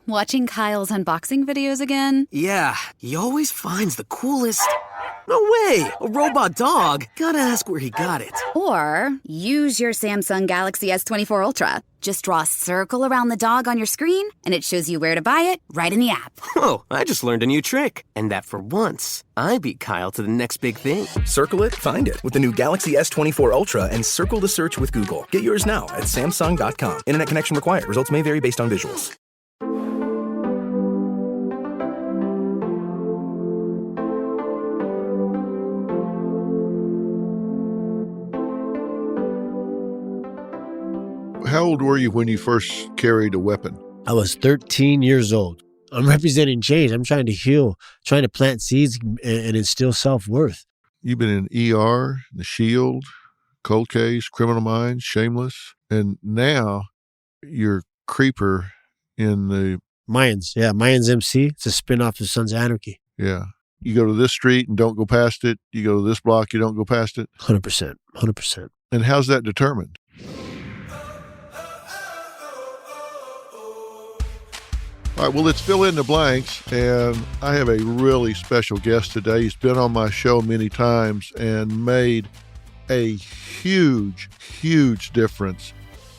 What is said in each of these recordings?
Watching Kyle's unboxing videos again? Yeah, he always finds the coolest... No way! A robot dog? Gotta ask where he got it. Or use your Samsung Galaxy S24 Ultra. Just draw a circle around the dog on your screen, and it shows you where to buy it right in the app. Whoa, I just learned a new trick. And that for once, I beat Kyle to the next big thing. Circle it, find it with the new Galaxy S24 Ultra and circle the search with Google. Get yours now at Samsung.com. Internet connection required. Results may vary based on visuals. How old were you when you first carried a weapon? I was 13 years old. I'm representing change. I'm trying to heal, trying to plant seeds and instill self-worth. You've been in ER, The Shield, Cold Case, Criminal Minds, Shameless, and now you're Creeper in the... Mayans. Yeah, Mayans MC. It's a spinoff of Sons of Anarchy. Yeah. You go to this street and don't go past it. You go to this block, you don't go past it. 100%. 100%. And how's that determined? All right, well, let's fill in the blanks, and I have a really special guest today. He's been on my show many times and made a huge, huge difference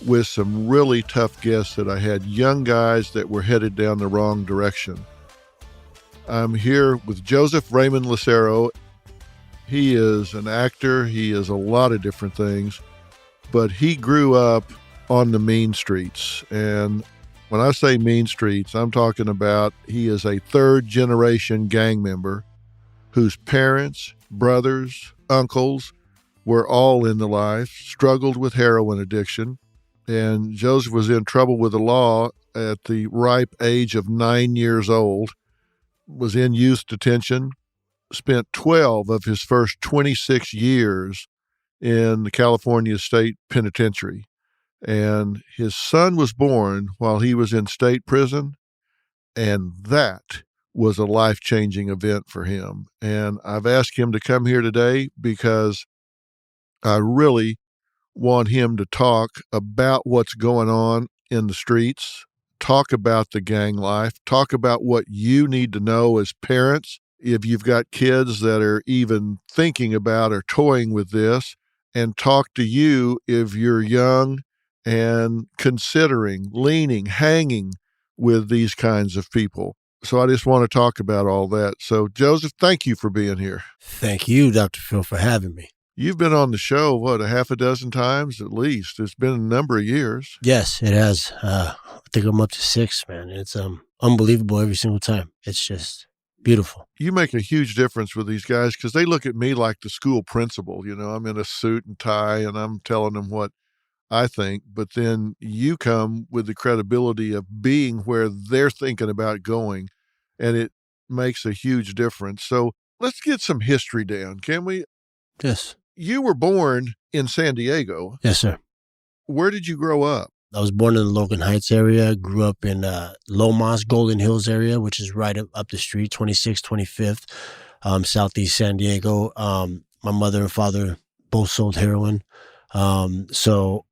with some really tough guests that I had, young guys that were headed down the wrong direction. I'm here with Joseph Raymond Lucero. He is an actor. He is a lot of different things, but he grew up on the mean streets. And when I say mean streets, I'm talking about he is a third-generation gang member whose parents, brothers, uncles were all in the life, struggled with heroin addiction, and Joseph was in trouble with the law at the ripe age of 9 years old, was in youth detention, spent 12 of his first 26 years in the California State Penitentiary. And his son was born while he was in state prison, and that was a life-changing event for him. And I've asked him to come here today because I really want him to talk about what's going on in the streets, talk about the gang life, talk about what you need to know as parents if you've got kids that are even thinking about or toying with this, and talk to you if you're young and considering, leaning, hanging with these kinds of people. So I just want to talk about all that. So, Joseph, thank you for being here. Thank you, Dr. Phil, for having me. You've been on the show, what, a half a dozen times at least? It's been a number of years. Yes, it has. I think I'm up to 6, man. It's unbelievable every single time. It's just beautiful. You make a huge difference with these guys because they look at me like the school principal. You know, I'm in a suit and tie and I'm telling them what I think, but then you come with the credibility of being where they're thinking about going, and it makes a huge difference. So let's get some history down, can we? Yes. You were born in San Diego. Yes, sir. Where did you grow up? I was born in the Logan Heights area, grew up in Lomas, Golden Hills area, which is right up the street, 26th, 25th, Southeast San Diego. My mother and father both sold heroin. So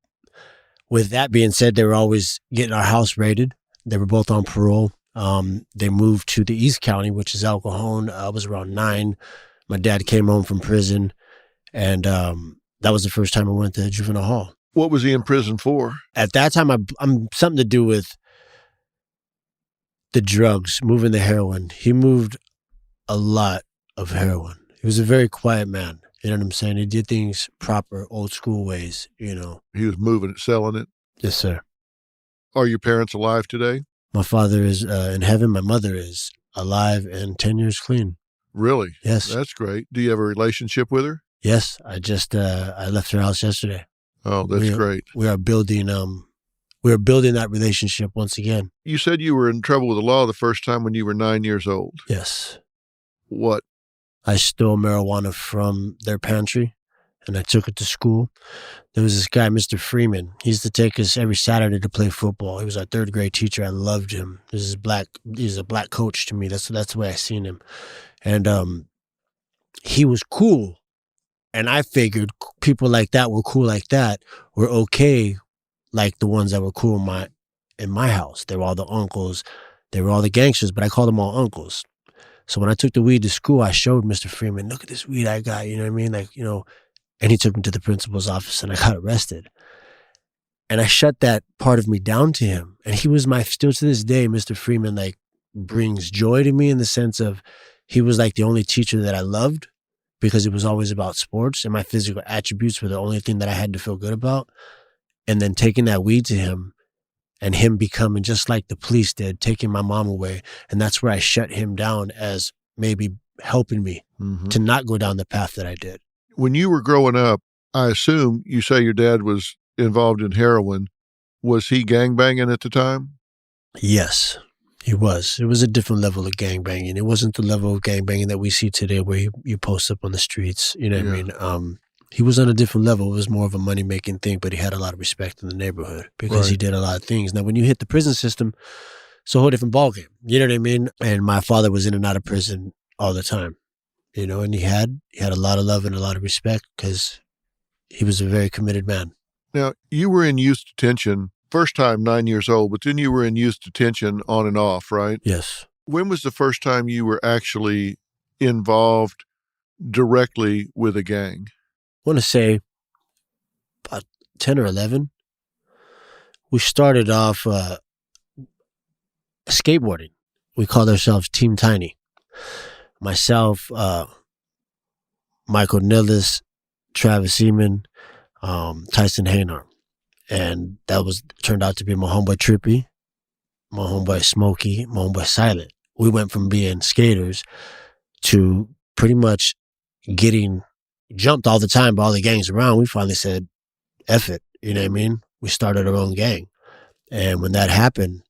with that being said, they were always getting our house raided. They were both on parole. They moved to the East County, which is El Cajon. I was around 9. My dad came home from prison, and that was the first time I went to juvenile hall. What was he in prison for? At that time, I'm something to do with the drugs, moving the heroin. He moved a lot of heroin. He was a very quiet man. You know what I'm saying? He did things proper, old school ways, you know. He was moving it, selling it? Yes, sir. Are your parents alive today? My father is in heaven. My mother is alive and 10 years clean. Really? Yes. That's great. Do you have a relationship with her? Yes. I just, I left her house yesterday. Oh, that's great. We are building that relationship once again. You said you were in trouble with the law the first time when you were 9 years old. Yes. What? I stole marijuana from their pantry, and I took it to school. There was this guy, Mr. Freeman. He used to take us every Saturday to play football. He was our 3rd grade teacher. I loved him. He's a black coach to me. That's the way I seen him. And he was cool. And I figured people like that were cool like that were okay, like the ones that were cool in my house. They were all the uncles. They were all the gangsters, but I called them all uncles. So when I took the weed to school, I showed Mr. Freeman, look at this weed I got, you know what I mean? Like, you know, and he took me to the principal's office and I got arrested. And I shut that part of me down to him. And he was still to this day, Mr. Freeman, like, brings joy to me in the sense of he was like the only teacher that I loved because it was always about sports and my physical attributes were the only thing that I had to feel good about. And then taking that weed to him and him becoming just like the police did, taking my mom away. And that's where I shut him down as maybe helping me to not go down the path that I did. When you were growing up, I assume you say your dad was involved in heroin. Was he gangbanging at the time? Yes, he was. It was a different level of gangbanging. It wasn't the level of gangbanging that we see today where you post up on the streets. You know what I mean? He was on a different level. It was more of a money-making thing, but he had a lot of respect in the neighborhood because he did a lot of things. Now, when you hit the prison system, it's a whole different ballgame. You know what I mean? And my father was in and out of prison all the time, you know, and he had a lot of love and a lot of respect because he was a very committed man. Now, you were in youth detention, first time 9 years old, but then you were in youth detention on and off, right? Yes. When was the first time you were actually involved directly with a gang? I want to say about 10 or 11. We started off skateboarding. We called ourselves Team Tiny. Myself, Michael Nillis, Travis Seaman, Tyson Haynor. And that turned out to be my homeboy Trippy, my homeboy Smokey, my homeboy Silent. We went from being skaters to pretty much getting jumped all the time by all the gangs around. We finally said, F it. You know what I mean? We started our own gang. And when that happened,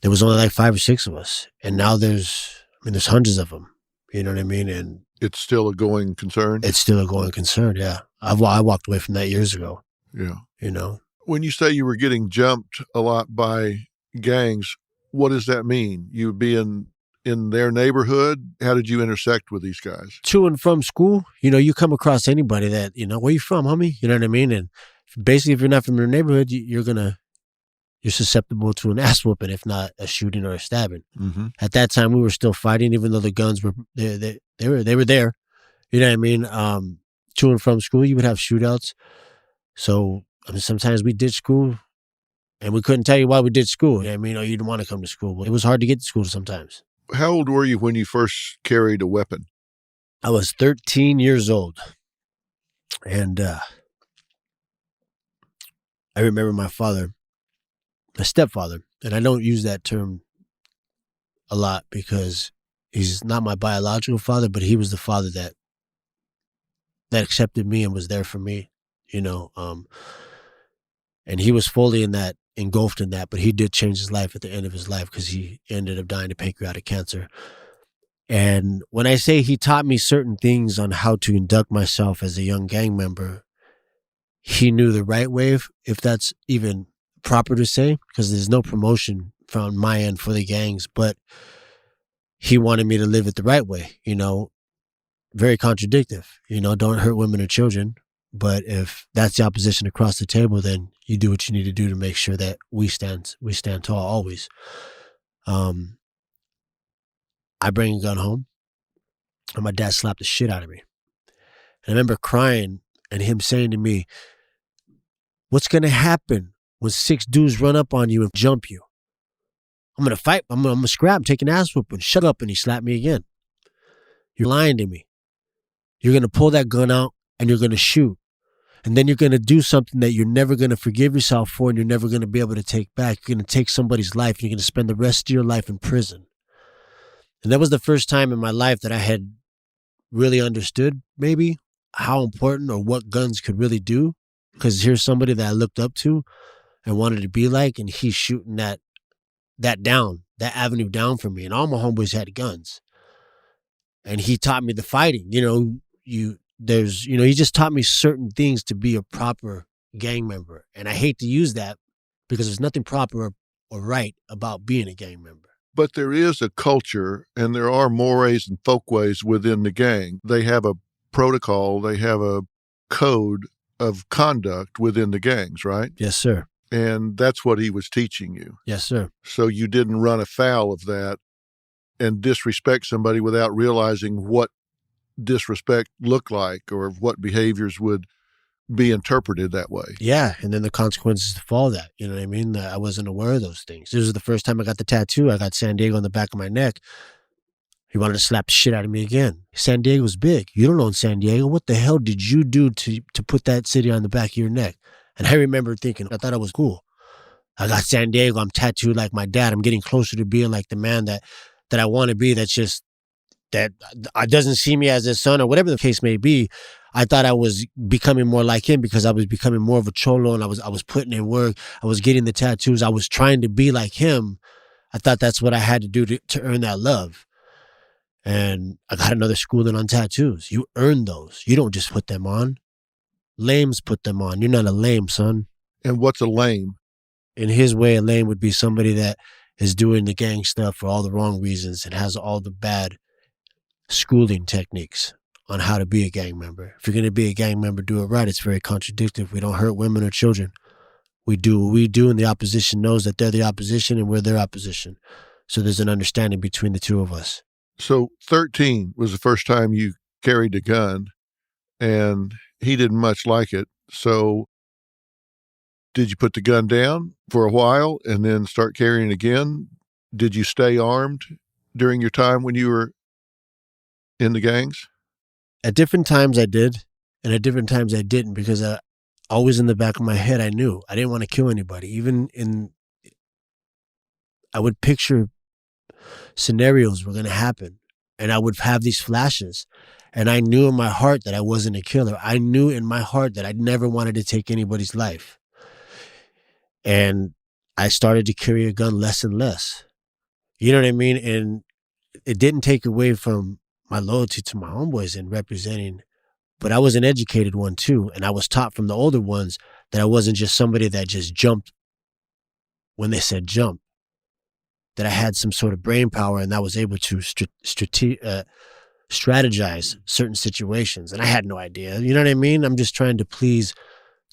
there was only like 5 or 6 of us. And now there's hundreds of them. You know what I mean? And it's still a going concern? It's still a going concern, yeah. I walked away from that years ago. Yeah. You know? When you say you were getting jumped a lot by gangs, what does that mean? You would be in their neighborhood? How did you intersect with these guys? To and from school, you know, you come across anybody that, you know, where you from, homie? You know what I mean? And basically, if you're not from your neighborhood, you're susceptible to an ass whooping, if not a shooting or a stabbing. Mm-hmm. At that time, we were still fighting, even though the guns were they were there. You know what I mean? To and from school, you would have shootouts. So sometimes we did school, and we couldn't tell you why we did school. You know what I mean? Or you didn't want to come to school. But it was hard to get to school sometimes. How old were you when you first carried a weapon? I was 13 years old. And I remember my stepfather, and I don't use that term a lot because he's not my biological father, but he was the father that accepted me and was there for me, you know. And he was fully engulfed in that, but he did change his life at the end of his life because he ended up dying of pancreatic cancer. And when I say he taught me certain things on how to conduct myself as a young gang member, he knew the right way, if that's even proper to say, because there's no promotion from my end for the gangs, but he wanted me to live it the right way, you know, very contradictive, you know, don't hurt women or children. But if that's the opposition across the table, then you do what you need to do to make sure that we stand tall always. I bring a gun home, and my dad slapped the shit out of me. And I remember crying and him saying to me, "What's going to happen when 6 dudes run up on you and jump you? I'm going to fight. I'm going to scrap, take an ass whooping. Shut up." And he slapped me again. "You're lying to me. You're going to pull that gun out and you're going to shoot. And then you're going to do something that you're never going to forgive yourself for and you're never going to be able to take back. You're going to take somebody's life and you're going to spend the rest of your life in prison." And that was the first time in my life that I had really understood maybe how important or what guns could really do. Because here's somebody that I looked up to and wanted to be like, and he's shooting that avenue down for me. And all my homeboys had guns. And he taught me the fighting. You know, he just taught me certain things to be a proper gang member. And I hate to use that because there's nothing proper or right about being a gang member. But there is a culture and there are mores and folkways within the gang. They have a protocol, they have a code of conduct within the gangs, right? Yes, sir. And that's what he was teaching you. Yes, sir. So you didn't run afoul of that and disrespect somebody without realizing what disrespect looked like or what behaviors would be interpreted that way. Yeah, and then the consequences to follow that. You know what I mean? I wasn't aware of those things. This was the first time I got the tattoo. I got San Diego on the back of my neck. He wanted to slap the shit out of me again. San Diego's big. You don't own San Diego. What the hell did you do to put that city on the back of your neck? And I remember thinking, I thought it was cool. I got San Diego. I'm tattooed like my dad. I'm getting closer to being like the man that I want to be. That's just, that doesn't see me as his son or whatever the case may be. I thought I was becoming more like him because I was becoming more of a cholo, and I was putting in work. I was getting the tattoos. I was trying to be like him. I thought that's what I had to do to earn that love. And I got another schooling on tattoos. You earn those. You don't just put them on. Lames put them on. You're not a lame, son. And what's a lame? In his way, a lame would be somebody that is doing the gang stuff for all the wrong reasons and has all the bad schooling techniques on how to be a gang member. If you're going to be a gang member, do it right. It's very contradictory. We don't hurt women or children. We do what we do, and the opposition knows that they're the opposition and we're their opposition. So there's an understanding between the two of us. So 13 was the first time you carried a gun, and he didn't much like it. So did you put the gun down for a while and then start carrying again? Did you stay armed during your time when you were in the gangs? At different times I did, and at different times I didn't, because always in the back of my head, I knew I didn't want to kill anybody. I would picture scenarios were going to happen, and I would have these flashes, and I knew in my heart that I wasn't a killer. I knew in my heart that I never wanted to take anybody's life. And I started to carry a gun less and less. You know what I mean? And it didn't take away from my loyalty to my homeboys and representing, but I was an educated one too. And I was taught from the older ones that I wasn't just somebody that just jumped when they said jump, that I had some sort of brain power and I was able to strategize certain situations. And I had no idea. You know what I mean? I'm just trying to please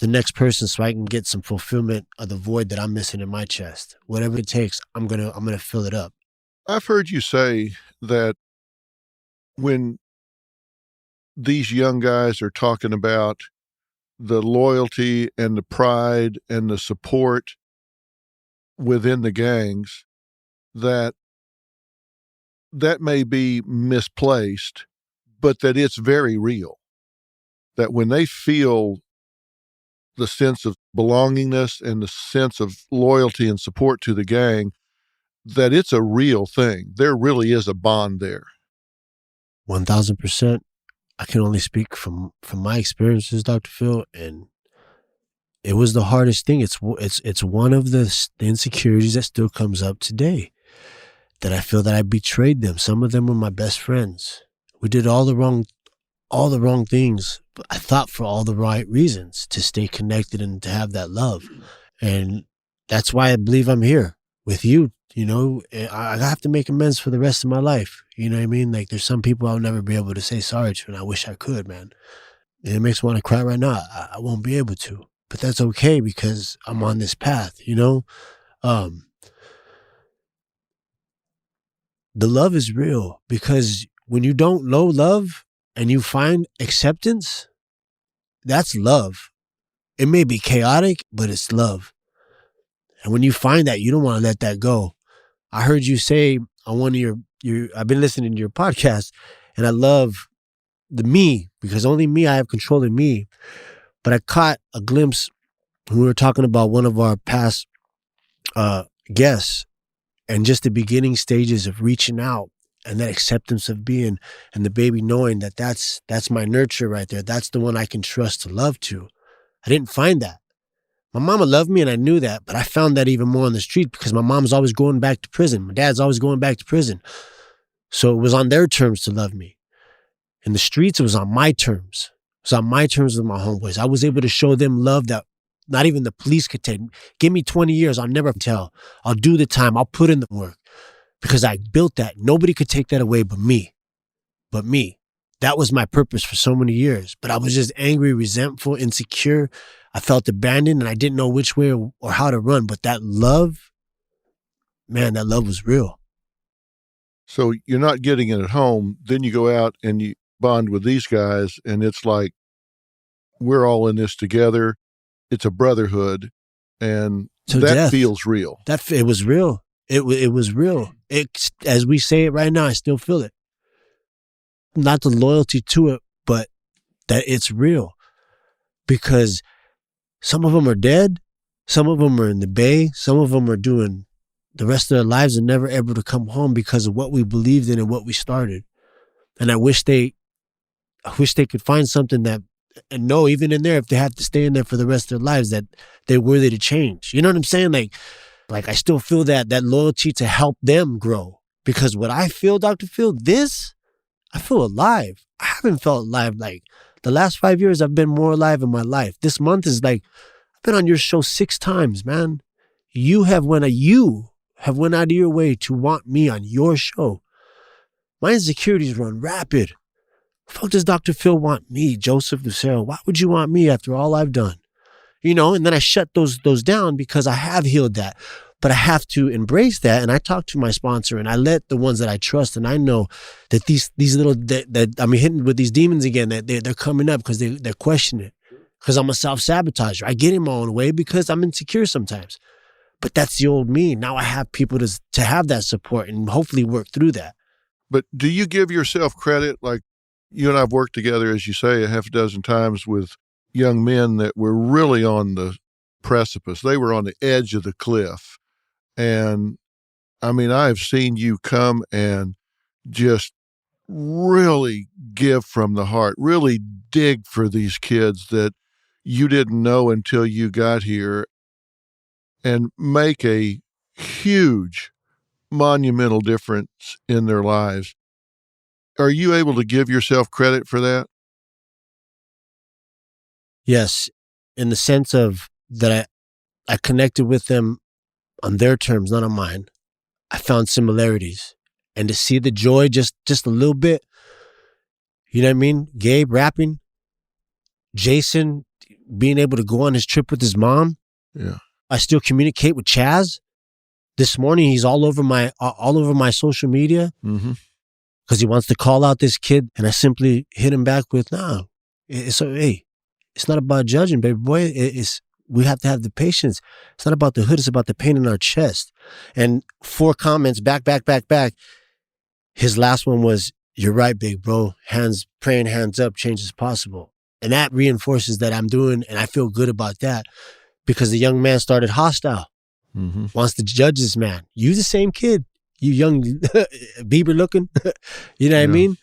the next person so I can get some fulfillment of the void that I'm missing in my chest. Whatever it takes, I'm gonna fill it up. I've heard you say that when these young guys are talking about the loyalty and the pride and the support within the gangs, that may be misplaced, but that it's very real. That when they feel the sense of belongingness and the sense of loyalty and support to the gang, that it's a real thing. There really is a bond there. 1,000%. I can only speak from my experiences, Dr. Phil, and it was the hardest thing. It's one of the insecurities that still comes up today, that I feel that I betrayed them. Some of them were my best friends. We did all the wrong things, but I thought for all the right reasons, to stay connected and to have that love. And that's why I believe I'm here with you. You know, I have to make amends for the rest of my life. You know what I mean? Like, there's some people I'll never be able to say sorry to, and I wish I could, man. And it makes me want to cry right now. I won't be able to, but that's okay because I'm on this path, you know? The love is real, because when you don't know love and you find acceptance, that's love. It may be chaotic, but it's love. And when you find that, you don't want to let that go. I heard you say on one of your I've been listening to your podcast, and I love the me, because only me, I have control of me. But I caught a glimpse when we were talking about one of our past guests, and just the beginning stages of reaching out and that acceptance of being, and the baby knowing that that's my nurture right there. That's the one I can trust to love to. I didn't find that. My mama loved me and I knew that, but I found that even more on the street because my mom's always going back to prison. My dad's always going back to prison. So it was on their terms to love me. In the streets, it was on my terms. It was on my terms with my homeboys. I was able to show them love that not even the police could take. Give me 20 years, I'll never tell. I'll do the time. I'll put in the work because I built that. Nobody could take that away but me. But me. That was my purpose for so many years. But I was just angry, resentful, insecure. I felt abandoned and I didn't know which way or how to run. But that love, man, that love was real. So you're not getting it at home. Then you go out and you bond with these guys, and it's like, we're all in this together. It's a brotherhood, and To that death. feels real. It was real. It was real. It, as we say it right now, I still feel it. Not the loyalty to it, but that it's real. Because some of them are dead. Some of them are in the Bay. Some of them are doing the rest of their lives and never able to come home because of what we believed in and what we started. And I wish they could find something that, and know even in there, if they have to stay in there for the rest of their lives, that they're worthy to change. You know what I'm saying? Like I still feel that loyalty to help them grow. Because what I feel, Dr. Phil, I feel alive. I haven't felt alive. Like the last 5 years, I've been more alive in my life. This month is like, I've been on your show 6 times, man. You have went out of your way to want me on your show. My insecurities run rapid. Fuck does Dr. Phil want me, Joseph Lucero? Why would you want me after all I've done? You know, and then I shut those down because I have healed that. But I have to embrace that. And I talk to my sponsor and I let the ones that I trust, and I know that these little, that I'm hitting with these demons again, that they're coming up because they're questioning it. Because I'm a self-sabotager. I get in my own way because I'm insecure sometimes. But that's the old me. Now I have people to have that support and hopefully work through that. But do you give yourself credit? Like, you and I've worked together, as you say, a half a dozen times with young men that were really on the precipice. They were on the edge of the cliff. And I mean, I've seen you come and just really give from the heart, really dig for these kids that you didn't know until you got here, and make a huge, monumental difference in their lives. Are you able to give yourself credit for that? Yes, in the sense of that I connected with them on their terms, not on mine. I found similarities. And to see the joy just a little bit, you know what I mean? Gabe rapping, Jason being able to go on his trip with his mom. Yeah. I still communicate with Chaz. This morning, he's all over my social media because he wants to call out this kid. And I simply hit him back with, no, it's not about judging, baby boy. We have to have the patience. It's not about the hood. It's about the pain in our chest. And 4 comments back. His last one was, you're right, big bro. Praying hands up, change is possible. And that reinforces that I'm doing, and I feel good about that because the young man started hostile. Wants to judge this man. You the same kid. You young Bieber looking. You know what I mean?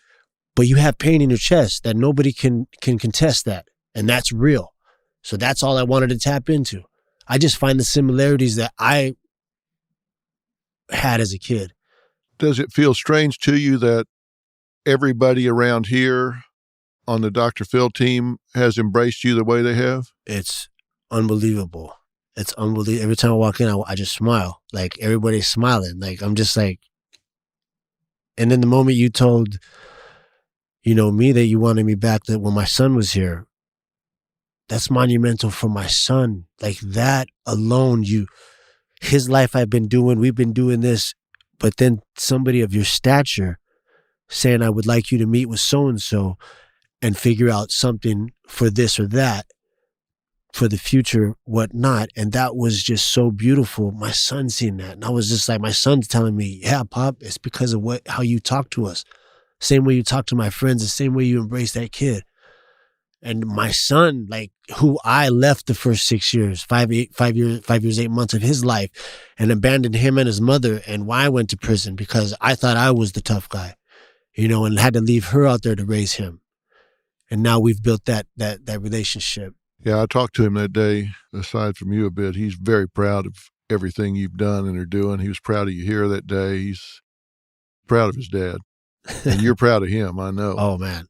But you have pain in your chest that nobody can contest that. And that's real. So that's all I wanted to tap into. I just find the similarities that I had as a kid. Does it feel strange to you that everybody around here on the Dr. Phil team has embraced you the way they have? It's unbelievable. It's unbelievable. Every time I walk in, I just smile. Like everybody's smiling. Like I'm just like, and then the moment you told, me that you wanted me back, that when my son was here, that's monumental for my son. Like that alone, his life we've been doing this, but then somebody of your stature saying, I would like you to meet with so-and-so and figure out something for this or that, for the future, whatnot. And that was just so beautiful. My son seeing that. And I was just like, my son's telling me, yeah, Pop, it's because of how you talk to us. Same way you talk to my friends, the same way you embrace that kid. And my son, like, who I left the first 6 years, 5 years, 8 months of his life, and abandoned him and his mother, and why I went to prison because I thought I was the tough guy, and had to leave her out there to raise him. And now we've built that relationship. Yeah, I talked to him that day, aside from you a bit. He's very proud of everything you've done and are doing. He was proud of you here that day. He's proud of his dad. And you're proud of him, I know. Oh, man.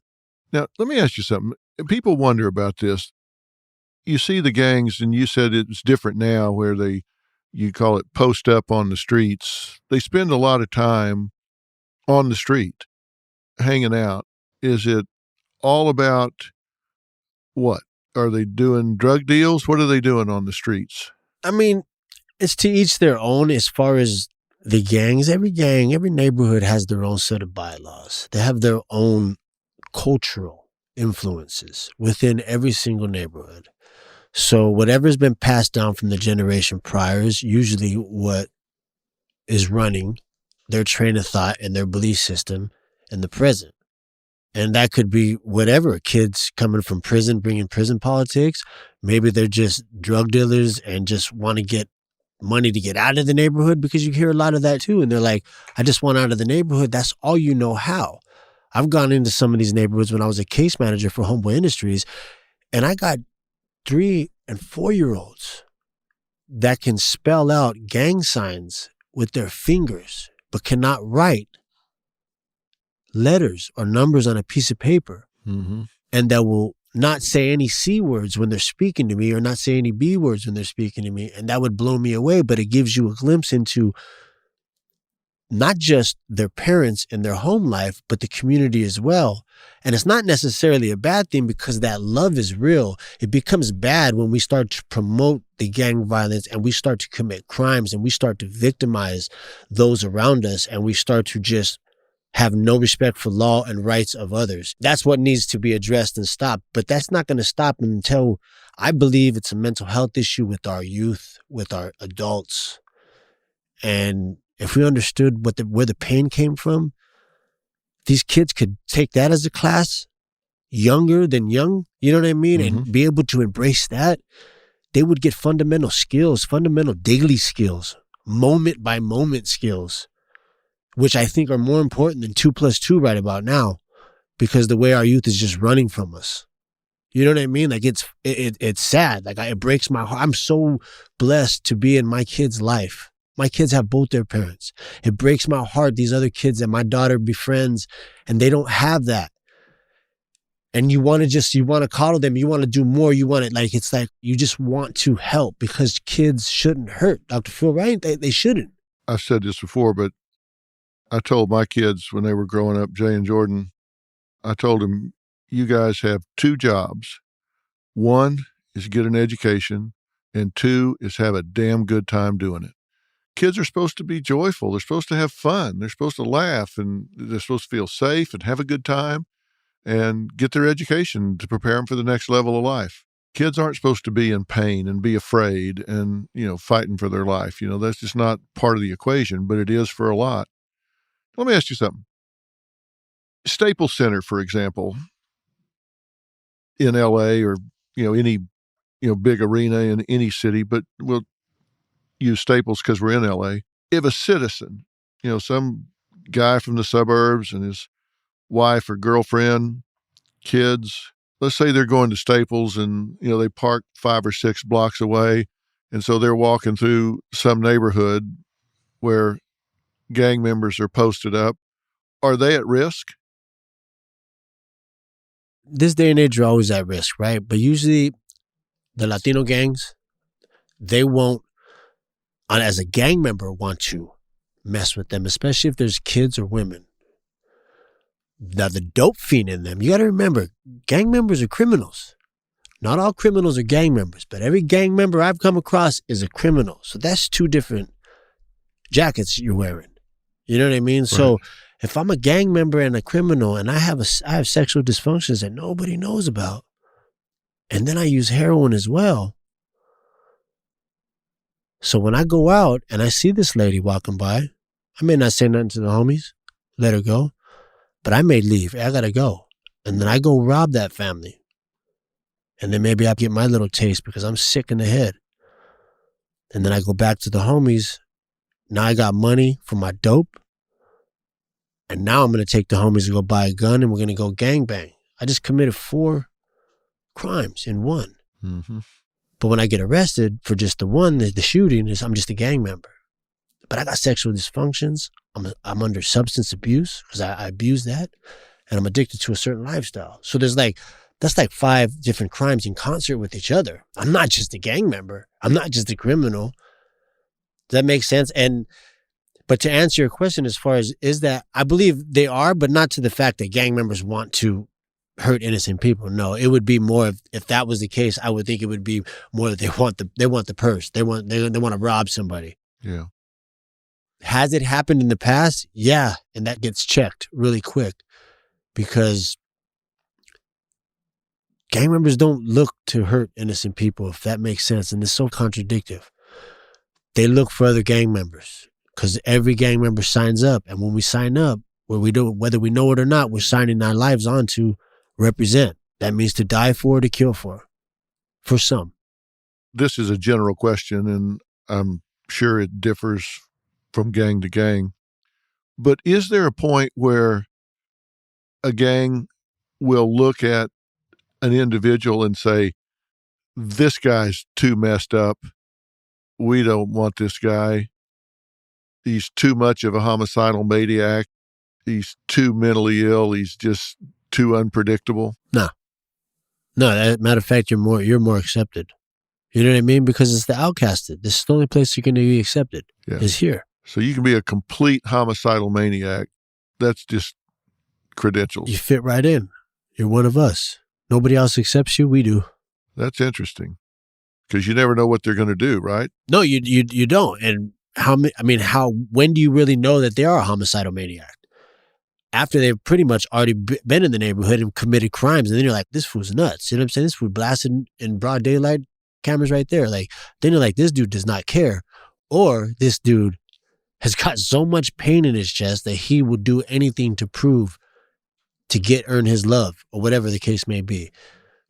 Now, let me ask you something. People wonder about this. You see the gangs, and you said it's different now where you call it post up on the streets. They spend a lot of time on the street, hanging out. Is it all about what? Are they doing drug deals? What are they doing on the streets? I mean, it's to each their own as far as the gangs. Every gang, every neighborhood has their own set of bylaws. They have their own cultural influences within every single neighborhood. So whatever's been passed down from the generation prior is usually what is running their train of thought and their belief system in the present. And that could be whatever. Kids coming from prison, bringing prison politics. Maybe they're just drug dealers and just want to get money to get out of the neighborhood, because you hear a lot of that too. And they're like, I just want out of the neighborhood. That's all you know how. I've gone into some of these neighborhoods when I was a case manager for Homeboy Industries, and I got 3 and 4-year-olds that can spell out gang signs with their fingers, but cannot write letters or numbers on a piece of paper, and that will not say any C words when they're speaking to me, or not say any B words when they're speaking to me. And that would blow me away, but it gives you a glimpse into not just their parents and their home life, but the community as well. And it's not necessarily a bad thing, because that love is real. It becomes bad when we start to promote the gang violence and we start to commit crimes and we start to victimize those around us, and we start to just have no respect for law and rights of others. That's what needs to be addressed and stopped. But that's not going to stop until, I believe, it's a mental health issue with our youth, with our adults. And if we understood where the pain came from, these kids could take that as a class, younger than young, you know what I mean? And be able to embrace that. They would get fundamental skills, fundamental daily skills, moment by moment skills, which I think are more important than 2 + 2 right about now, because the way our youth is just running from us. You know what I mean? Like it's sad. Like it breaks my heart. I'm so blessed to be in my kid's life. My kids have both their parents. It breaks my heart, these other kids that my daughter befriends, and they don't have that. And you want to coddle them. You want to do more. It's like you just want to help, because kids shouldn't hurt. Dr. Phil, right? They shouldn't. I've said this before, but I told my kids when they were growing up, Jay and Jordan, I told them, you guys have 2 jobs. 1 is get an education, and 2 is have a damn good time doing it. Kids are supposed to be joyful. They're supposed to have fun. They're supposed to laugh, and they're supposed to feel safe and have a good time and get their education to prepare them for the next level of life. Kids aren't supposed to be in pain and be afraid and, fighting for their life. That's just not part of the equation, but it is for a lot. Let me ask you something. Staples Center, for example, in LA, or, any, big arena in any city, but we'll use Staples because we're in LA. If a citizen, some guy from the suburbs and his wife or girlfriend, kids, let's say they're going to Staples and, they park 5 or 6 blocks away. And so they're walking through some neighborhood where gang members are posted up. Are they at risk? This day and age, you're always at risk, right? But usually the Latino gangs, they won't, as a gang member, want to mess with them, especially if there's kids or women. Now, the dope fiend in them, you got to remember, gang members are criminals. Not all criminals are gang members, but every gang member I've come across is a criminal. So that's 2 different jackets you're wearing. You know what I mean? Right. So if I'm a gang member and a criminal, and I have sexual dysfunctions that nobody knows about, and then I use heroin as well. So when I go out and I see this lady walking by, I may not say nothing to the homies, let her go, but I may leave. I gotta go. And then I go rob that family. And then maybe I get my little taste because I'm sick in the head. And then I go back to the homies. Now I got money for my dope. And now I'm going to take the homies and go buy a gun, and we're going to go gangbang. I just committed 4 crimes in one. But when I get arrested for just the one, the shooting, I'm just a gang member. But I got sexual dysfunctions. I'm under substance abuse because I abuse that. And I'm addicted to a certain lifestyle. So that's like 5 different crimes in concert with each other. I'm not just a gang member. I'm not just a criminal. Does that make sense? But to answer your question as far as is that, I believe they are, but not to the fact that gang members want to hurt innocent people. No, it would be more if that was the case. I would think it would be more that they want the purse. They want to rob somebody. Yeah. Has it happened in the past? Yeah, and that gets checked really quick because gang members don't look to hurt innocent people, if that makes sense, and it's so contradictory. They look for other gang members because every gang member signs up, and when we sign up, whether we know it or not, we're signing our lives on to represent. That means to die for, to kill for some. This is a general question, and I'm sure it differs from gang to gang. But is there a point where a gang will look at an individual and say, this guy's too messed up. We don't want this guy. He's too much of a homicidal maniac. He's too mentally ill. He's just too unpredictable. No, matter of fact, you're more accepted. You know what I mean? Because it's the outcasted. This is the only place you're going to be accepted is here. So you can be a complete homicidal maniac. That's just credentials. You fit right in. You're one of us. Nobody else accepts you. We do. That's interesting because you never know what they're going to do, right? No, you don't. And when do you really know that they are a homicidal maniac? After they've pretty much already been in the neighborhood and committed crimes. And then you're like, this fool's nuts. You know what I'm saying? This fool blasted in broad daylight, cameras right there. Like, then you're like, this dude does not care. Or this dude has got so much pain in his chest that he would do anything to earn his love or whatever the case may be.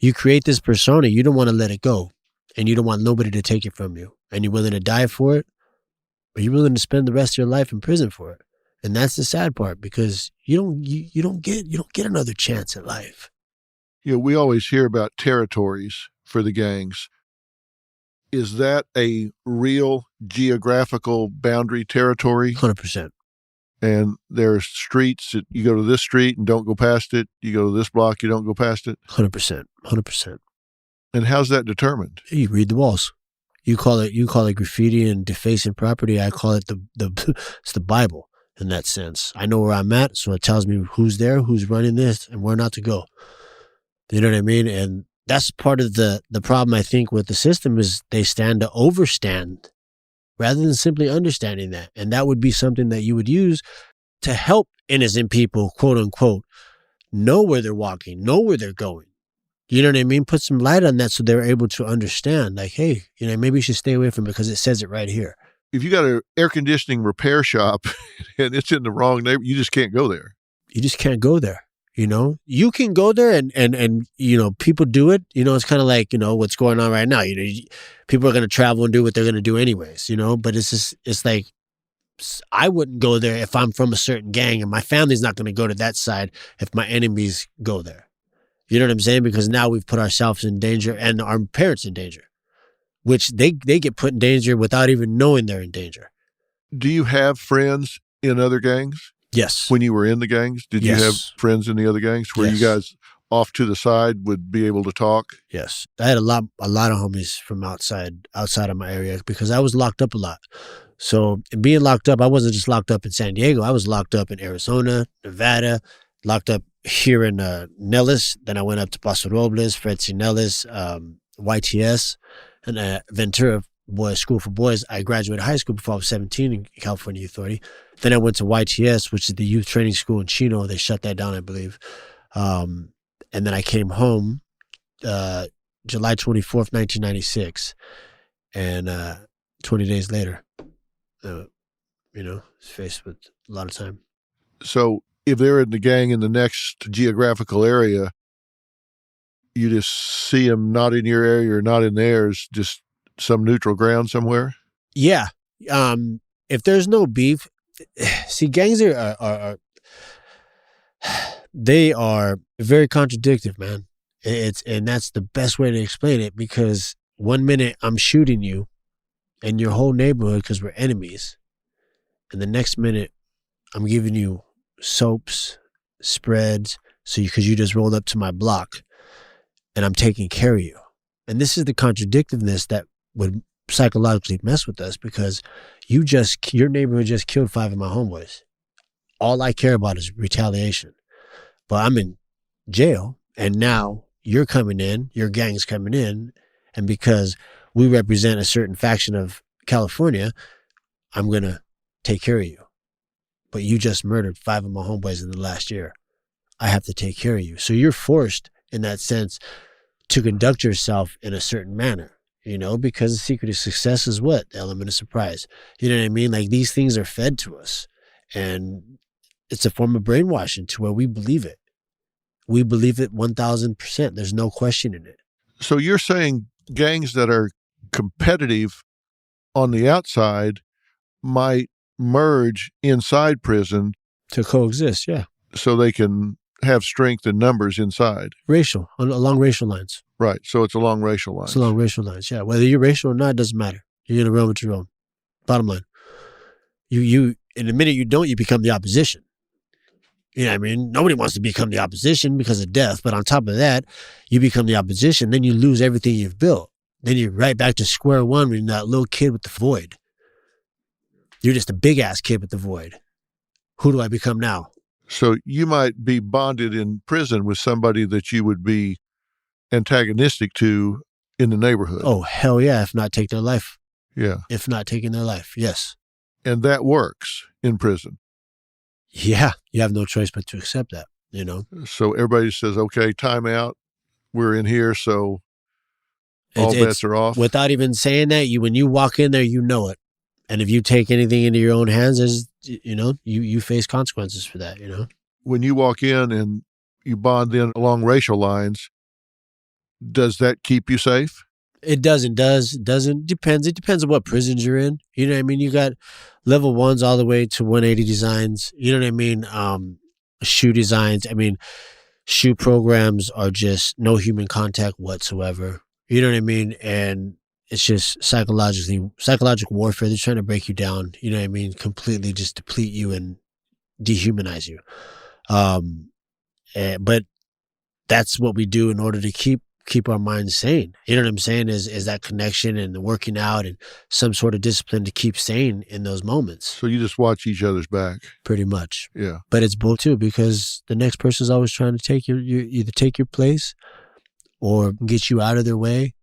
You create this persona, you don't want to let it go. And you don't want nobody to take it from you. And you're willing to die for it, or you're willing to spend the rest of your life in prison for it. And that's the sad part because you don't get another chance at life. We always hear about territories for the gangs. Is that a real geographical boundary territory? 100%. And there are streets that you go to this street and don't go past it. You go to this block, you don't go past it. 100%. 100%. And how's that determined? You read the walls. You call it graffiti and defacing property. I call it it's the Bible in that sense. I know where I'm at, so it tells me who's there, who's running this, and where not to go. You know what I mean? And that's part of the problem, I think, with the system is they stand to overstand rather than simply understanding that. And that would be something that you would use to help innocent people, quote unquote, know where they're walking, know where they're going. You know what I mean? Put some light on that so they're able to understand, like, hey, maybe you should stay away from it because it says it right here. If you got an air conditioning repair shop and it's in the wrong neighborhood, you just can't go there. You just can't go there. You can go there and people do it. It's kind of like, what's going on right now. People are going to travel and do what they're going to do anyways, but it's like, I wouldn't go there if I'm from a certain gang, and my family's not going to go to that side if my enemies go there. You know what I'm saying? Because now we've put ourselves in danger and our parents in danger, which they get put in danger without even knowing they're in danger. Do you have friends in other gangs? Yes. When you were in the gangs, did you have friends in the other gangs where you guys off to the side would be able to talk? Yes. I had a lot of homies from outside of my area because I was locked up a lot. So being locked up, I wasn't just locked up in San Diego. I was locked up in Arizona, Nevada, locked up here in Nellis. Then I went up to Paso Robles, Fred C. Nellis, YTS, and Ventura School for Boys. I graduated high school before I was 17 in California Youth Authority. Then I went to YTS, which is the youth training school in Chino. They shut that down, I believe. And then I came home July 24th, 1996. And 20 days later, faced with a lot of time. So if they're in the gang in the next geographical area, you just see them not in your area or not in theirs, just some neutral ground somewhere? Yeah. If there's no beef, see, gangs are they are very contradictory, man. And that's the best way to explain it, because 1 minute I'm shooting you and your whole neighborhood because we're enemies. And the next minute I'm giving you soaps, spreads, because you just rolled up to my block and I'm taking care of you. And this is the contradictiveness that would psychologically mess with us, because your neighborhood just killed 5 of my homeboys. All I care about is retaliation. But I'm in jail And now you're coming in, your gang's coming in, and because we represent a certain faction of California, I'm going to take care of you. But you just murdered 5 of my homeboys in the last year. I have to take care of you. So you're forced, in that sense, to conduct yourself in a certain manner, because the secret of success is what? The element of surprise. You know what I mean? Like, these things are fed to us. And it's a form of brainwashing to where we believe it. We believe it 1,000%. There's no question in it. So you're saying gangs that are competitive on the outside might merge inside prison To coexist, yeah. so they can have strength in numbers inside. Racial, along racial lines. Right. So it's along racial lines. It's along racial lines, yeah. Whether you're racial or not, it doesn't matter. You're going to run with your own. Bottom line. You in the minute you don't, you become the opposition. You know what I mean? Nobody wants to become the opposition because of death. But on top of that, you become the opposition. Then you lose everything you've built. Then you're right back to square one when you're that little kid with the void. You're just a big-ass kid with the void. Who do I become now? So you might be bonded in prison with somebody that you would be antagonistic to in the neighborhood. Oh, hell yeah, if not take their life. Yeah. If not taking their life, yes. And that works in prison. Yeah, you have no choice but to accept that, So everybody says, okay, time out. We're in here, so all bets are off. Without even saying that, when you walk in there, you know it. And if you take anything into your own hands, you face consequences for that, When you walk in and you bond in along racial lines, does that keep you safe? It doesn't. Depends. It depends on what prisons you're in. You know what I mean? You got level 1s all the way to 180 designs. You know what I mean? Shoe designs. I mean, shoe programs are just no human contact whatsoever. You know what I mean? And it's just psychological warfare. They're trying to break you down. You know what I mean? Completely just deplete you and dehumanize you. But that's what we do in order to keep our minds sane. You know what I'm saying? Is that connection and the working out and some sort of discipline to keep sane in those moments. So you just watch each other's back. Pretty much. Yeah. But it's bull too, because the next person's always trying to take either take your place or get you out of their way.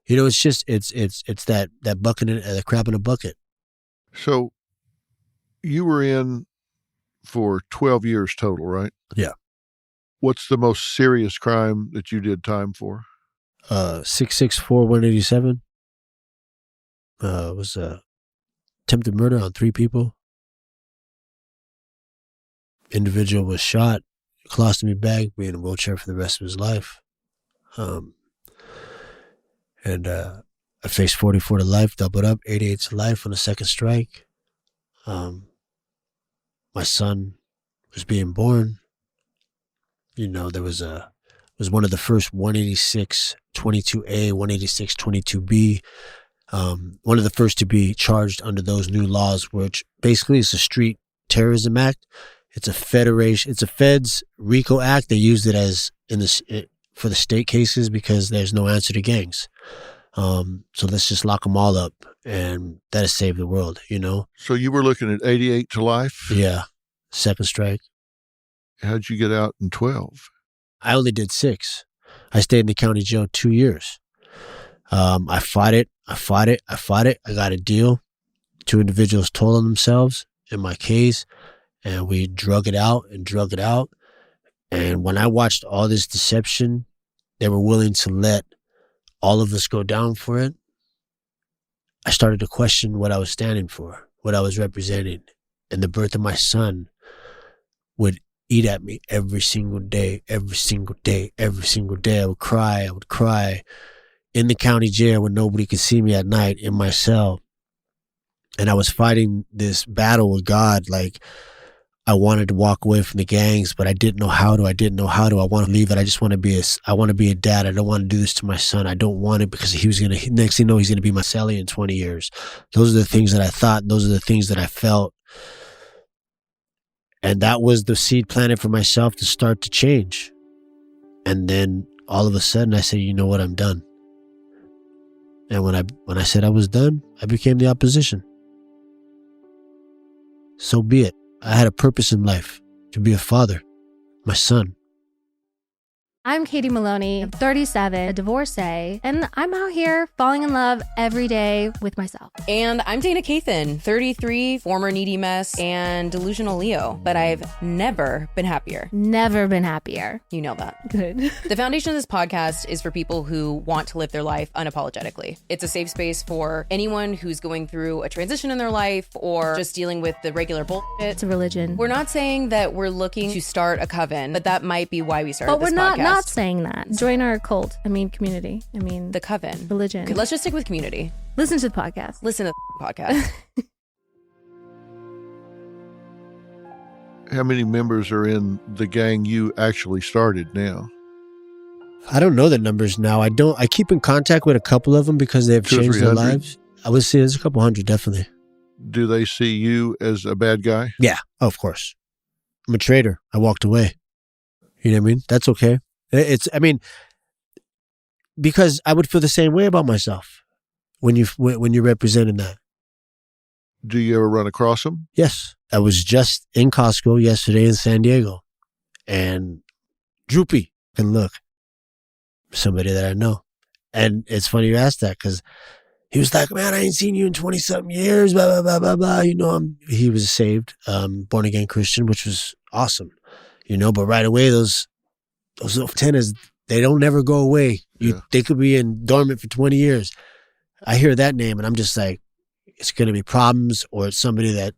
It's just it's that bucket, the crab in a bucket. So you were in for 12 years total, right? Yeah. What's the most serious crime that you did time for? 664-187. It was attempted murder on 3 people. Individual was shot, colostomy bag, be in a wheelchair for the rest of his life. And I faced 44 to life, doubled up, 88 to life on a second strike. My son was being born. There was one of the first 186 22A, 186 22B, one of the first to be charged under those new laws, which basically is a street terrorism act. It's a feds RICO act. They used it as for the state cases because there's no answer to gangs. So let's just lock them all up, and that has saved the world, So you were looking at 88 to life? Yeah. Second strike. How'd you get out in 12? I only did 6. I stayed in the county jail 2 years. I fought it. I got a deal. 2 individuals told on themselves in my case, and we drug it out. And when I watched all this deception, they were willing to let all of us go down for it. I started to question what I was standing for, what I was representing. And the birth of my son would eat at me every single day. I would cry in the county jail when nobody could see me at night in my cell. And I was fighting this battle with God. Like, I wanted to walk away from the gangs, but I didn't know how to. I want to leave it. I want to be a dad. I don't want to do this to my son. I don't want it because next thing you know, he's going to be my cellie in 20 years. Those are the things that I thought. Those are the things that I felt. And that was the seed planted for myself to start to change. And then all of a sudden I said, you know what, I'm done. And when I said I was done, I became the opposition. So be it. I had a purpose in life, to be a father, my son. I'm Katie Maloney, I'm 37, a divorcee, and I'm out here falling in love every day with myself. And I'm Dana Cathan, 33, former needy mess, and delusional Leo, but I've never been happier. Never been happier. You know that. Good. The foundation of this podcast is for people who want to live their life unapologetically. It's a safe space for anyone who's going through a transition in their life or just dealing with the regular bullshit. It's a religion. We're not saying that we're looking to start a coven, but that might be why we started But this we're not podcast. saying that. Join our cult. Community. The coven. Religion. Okay, let's just stick with community. Listen to the podcast. Listen to the podcast. How many members are in the gang you actually started now? I don't know the numbers now. I keep in contact with a couple of them because they've 200 or changed their 300? lives. I would say there's a couple hundred, definitely. Do they see you as a bad guy? Yeah, of course. I'm a traitor. I walked away. You know what I mean? That's okay. Because I would feel the same way about myself when you're representing that. Do you ever run across them? Yes. I was just in Costco yesterday in San Diego, and Droopy can look, somebody that I know. And it's funny you asked that because he was like, man, I ain't seen you in 20-something years, blah, blah, blah, blah, blah. He was saved, born again Christian, which was awesome, but right away, those little antennas, they don't never go away. They could be in dormant for 20 years. I hear that name and I'm just like, it's going to be problems, or it's somebody that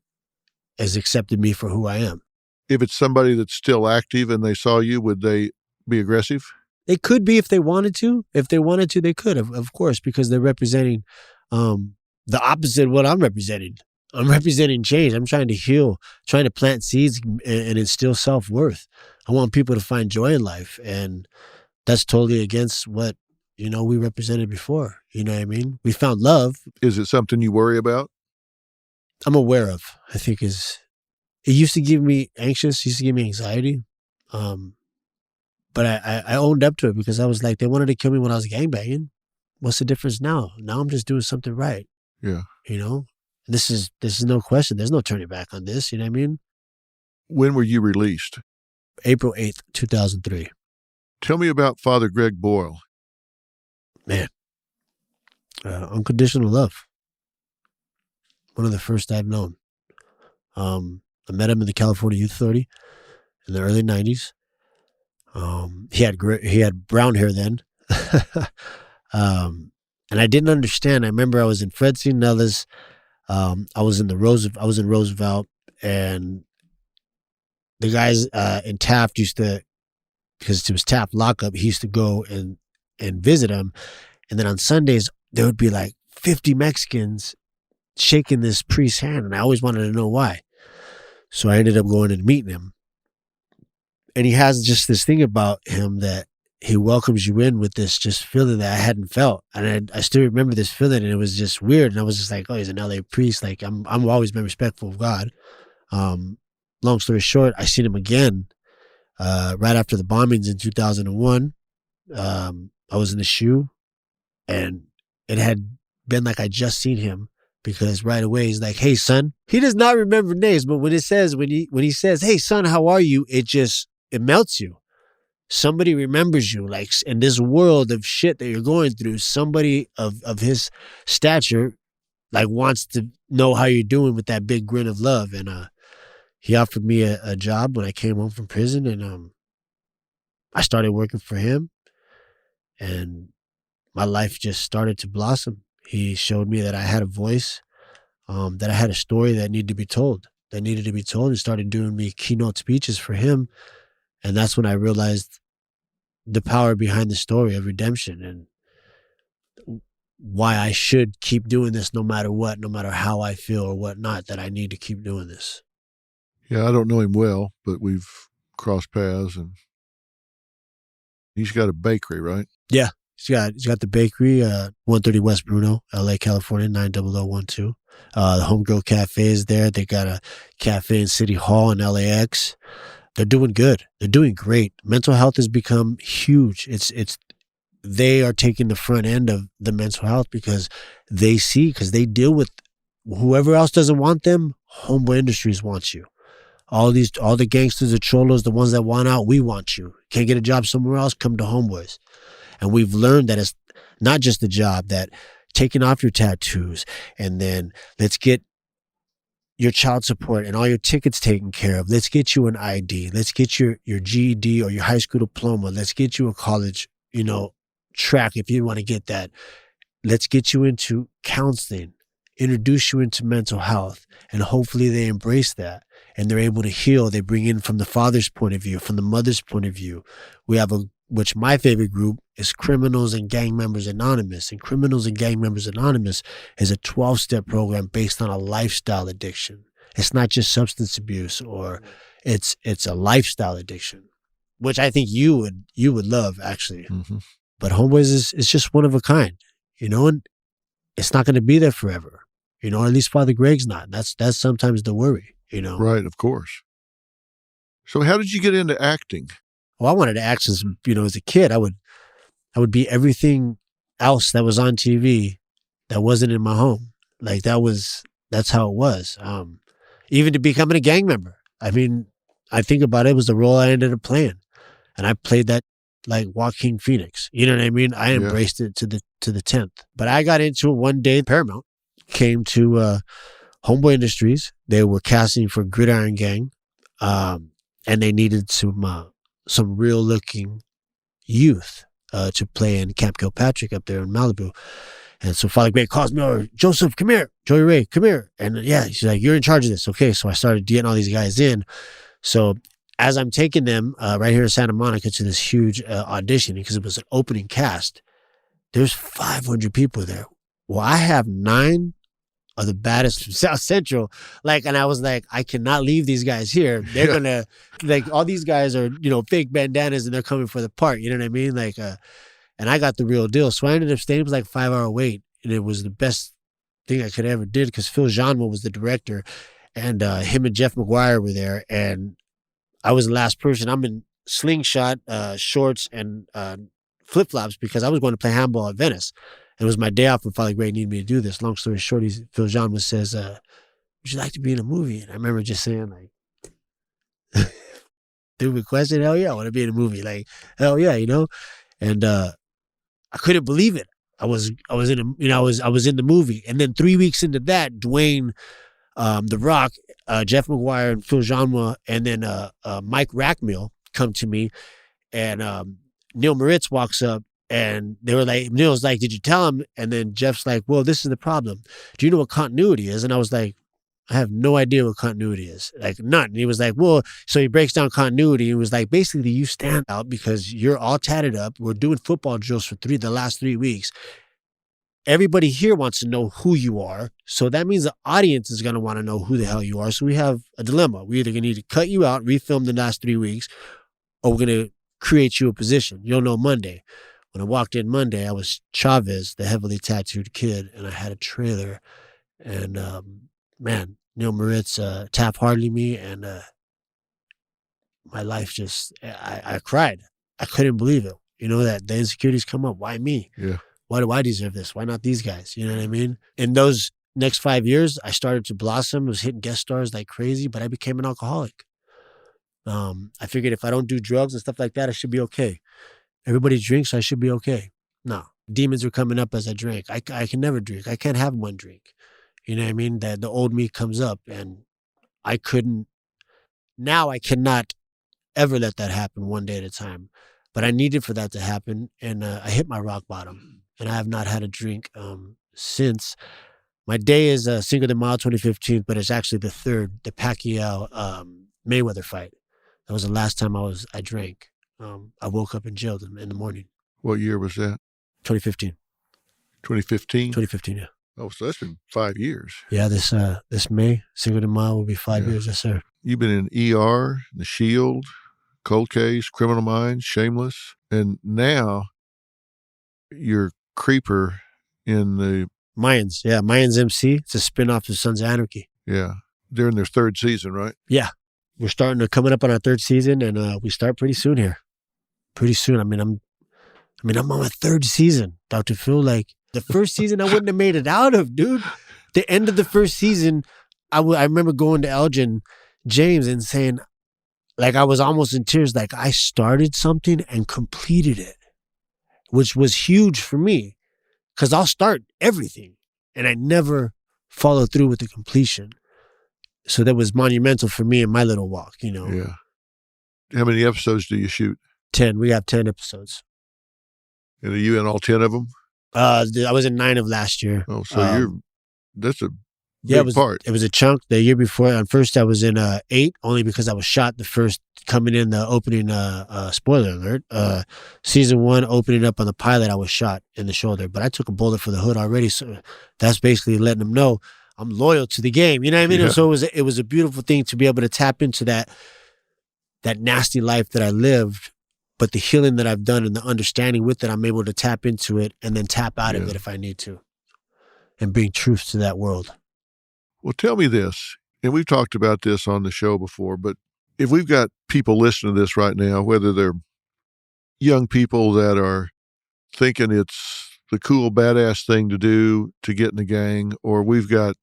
has accepted me for who I am. If it's somebody that's still active and they saw you, would they be aggressive? They could be if they wanted to. If they wanted to, they could, of course, because they're representing the opposite of what I'm representing. I'm representing change. I'm trying to heal, trying to plant seeds and instill self-worth. I want people to find joy in life. And that's totally against what, we represented before. You know what I mean? We found love. Is it something you worry about? I'm aware of, I think it used to give me anxious, used to give me anxiety. But I owned up to it because I was like, they wanted to kill me when I was gangbanging. What's the difference now? Now I'm just doing something right. Yeah. This is no question. There's no turning back on this. You know what I mean? When were you released? April 8th, 2003. Tell me about Father Greg Boyle. Man, unconditional love. One of the first I've known. I met him in the California Youth Authority in the early 90s. He had brown hair then. And I didn't understand. I remember I was in Fred C. Nellis. I was in Roosevelt, and the guys in Taft used to, because it was Taft lockup, he used to go and visit him. And then on Sundays, there would be like 50 Mexicans shaking this priest's hand, and I always wanted to know why. So I ended up going and meeting him. And he has just this thing about him that he welcomes you in with this just feeling that I hadn't felt. And I still remember this feeling, and it was just weird. And I was just like, oh, he's an LA priest. Like, I'm always been respectful of God. Long story short, I seen him again right after the bombings in 2001. I was in the shoe, and it had been like I just seen him, because right away he's like, hey, son. He does not remember names, but when he says, hey, son, how are you? It melts you. Somebody remembers you, like in this world of shit that you're going through, somebody of his stature, like, wants to know how you're doing with that big grin of love. And he offered me a job when I came home from prison, and I started working for him, and my life just started to blossom. He showed me that I had a voice, that I had a story that needed to be told, and started doing me keynote speeches for him. And that's when I realized the power behind the story of redemption and why I should keep doing this no matter what, no matter how I feel or whatnot, that I need to keep doing this. Yeah, I don't know him well, but we've crossed paths, and he's got a bakery, right? Yeah. He's got the bakery, 130 West Bruno, LA, California, 90012. The Homegirl Cafe is there. They got a cafe in City Hall in LAX. They're doing good. They're doing great. Mental health has become huge. They are taking the front end of the mental health because they deal with whoever else doesn't want them. Homeboy Industries wants you. All the gangsters, the cholos, the ones that want out, we want you. Can't get a job somewhere else, come to Homeboys. And we've learned that it's not just a job, that taking off your tattoos and then let's get your child support and all your tickets taken care of. Let's get you an ID. Let's get your GED or your high school diploma. Let's get you a college, track if you want to get that. Let's get you into counseling, introduce you into mental health, and hopefully they embrace that and they're able to heal. They bring in from the father's point of view, from the mother's point of view. We have which my favorite group is Criminals and Gang Members Anonymous. And Criminals and Gang Members Anonymous is a 12-step program based on a lifestyle addiction. It's not just substance abuse, or it's a lifestyle addiction, which I think you would love, actually. Mm-hmm. But Homeboys is just one of a kind, and it's not going to be there forever, or at least Father Greg's not. That's sometimes the worry, Right, of course. So how did you get into acting? Well, I wanted to act since, as a kid. I would be everything else that was on TV that wasn't in my home. Like that's how it was. Even to becoming a gang member. I mean, I think about it was the role I ended up playing. And I played that like Joaquin Phoenix. You know what I mean? I embraced it to the 10th. But I got into it one day. Paramount came to Homeboy Industries. They were casting for Gridiron Gang. And they needed some real looking youth to play in Camp Kilpatrick up there in Malibu. And so Father Greg calls me over, Joseph, come here. Joey Ray, come here. And she's like, you're in charge of this. Okay. So I started getting all these guys in. So as I'm taking them right here in Santa Monica to this huge audition, because it was an opening cast, there's 500 people there. Well, I have 9 of the baddest from South Central. And I was like, I cannot leave these guys here. They're gonna, all these guys are, fake bandanas and they're coming for the part. You know what I mean? And I got the real deal. So I ended up staying. It was like a 5-hour wait. And it was the best thing I could ever did because Phil Janma was the director and him and Jeff McGuire were there. And I was the last person. I'm in slingshot, shorts and flip-flops because I was going to play handball at Venice. It was my day off when Father Gray needed me to do this. Long story short, Phil Janma says, would you like to be in a movie? And I remember just saying stupid question, hell yeah, I want to be in a movie. Hell yeah, And I couldn't believe it. I was in the movie. And then 3 weeks into that, Dwayne, The Rock, Jeff McGuire and Phil Janma, and then Mike Rackmill come to me, and Neil Moritz walks up. And they were like, Neil's like, did you tell him? And then Jeff's like, well, this is the problem. Do you know what continuity is? And I was like, I have no idea what continuity is. None. And he was like, well, so he breaks down continuity. He was like, basically, you stand out because you're all tatted up. We're doing football drills for the last 3 weeks. Everybody here wants to know who you are. So that means the audience is going to want to know who the hell you are. So we have a dilemma. We're either going to need to cut you out, refilm the last 3 weeks, or we're going to create you a position. You'll know Monday. When I walked in Monday, I was Chavez, the heavily tattooed kid, and I had a trailer. And, Neil Moritz Taft-Hartley me, and my life just, I cried. I couldn't believe it. That the insecurities come up. Why me? Yeah. Why do I deserve this? Why not these guys? You know what I mean? In those next 5 years, I started to blossom. I was hitting guest stars like crazy, but I became an alcoholic. I figured if I don't do drugs and stuff like that, I should be okay. Everybody drinks, I should be okay. No. Demons were coming up as I drank. I can never drink. I can't have one drink. You know what I mean? That the old me comes up, and I cannot ever let that happen one day at a time. But I needed for that to happen, and I hit my rock bottom, and I have not had a drink since. My day is Cinco de Mayo 2015, but it's actually the 3rd, the Pacquiao Mayweather fight. That was the last time I drank. I woke up in jail in the morning. What year was that? 2015. 2015? 2015, yeah. Oh, so that's been 5 years. Yeah, this May, Cinco de Mayo will be 5 years, yes, sir. You've been in ER, The Shield, Cold Case, Criminal Minds, Shameless, and now you're Creeper in the... Mayans, yeah. Mayans MC. It's a spinoff of Sons of Anarchy. Yeah. They're in their 3rd season, right? Yeah. We're coming up on our 3rd season, and we start pretty soon here. Pretty soon. I'm on my 3rd season, Dr. Phil. The first season I wouldn't have made it out of, dude. The end of the first season, I remember going to Elgin James and saying, like, I was almost in tears, like I started something and completed it, which was huge for me because I'll start everything and I never follow through with the completion. So that was monumental for me in my little walk, you know. Yeah. How many episodes do you shoot? 10. We have 10 episodes. And are you in all 10 of them? I was in 9 of last year. Oh, so that's a big Yeah, part. it was a chunk. The year before, on first I was in 8, only because I was shot the first coming in the opening. Spoiler alert. Season 1 opening up on the pilot, I was shot in the shoulder, but I took a bullet for the hood already. So that's basically letting them know I'm loyal to the game. You know what I mean? Yeah. And so it was a beautiful thing to be able to tap into that nasty life that I lived, but the healing that I've done and the understanding with it, I'm able to tap into it and then tap out of it if I need to, and bring truth to that world. Well, tell me this, and we've talked about this on the show before, but if we've got people listening to this right now, whether they're young people that are thinking it's the cool, badass thing to do to get in the gang, or we've got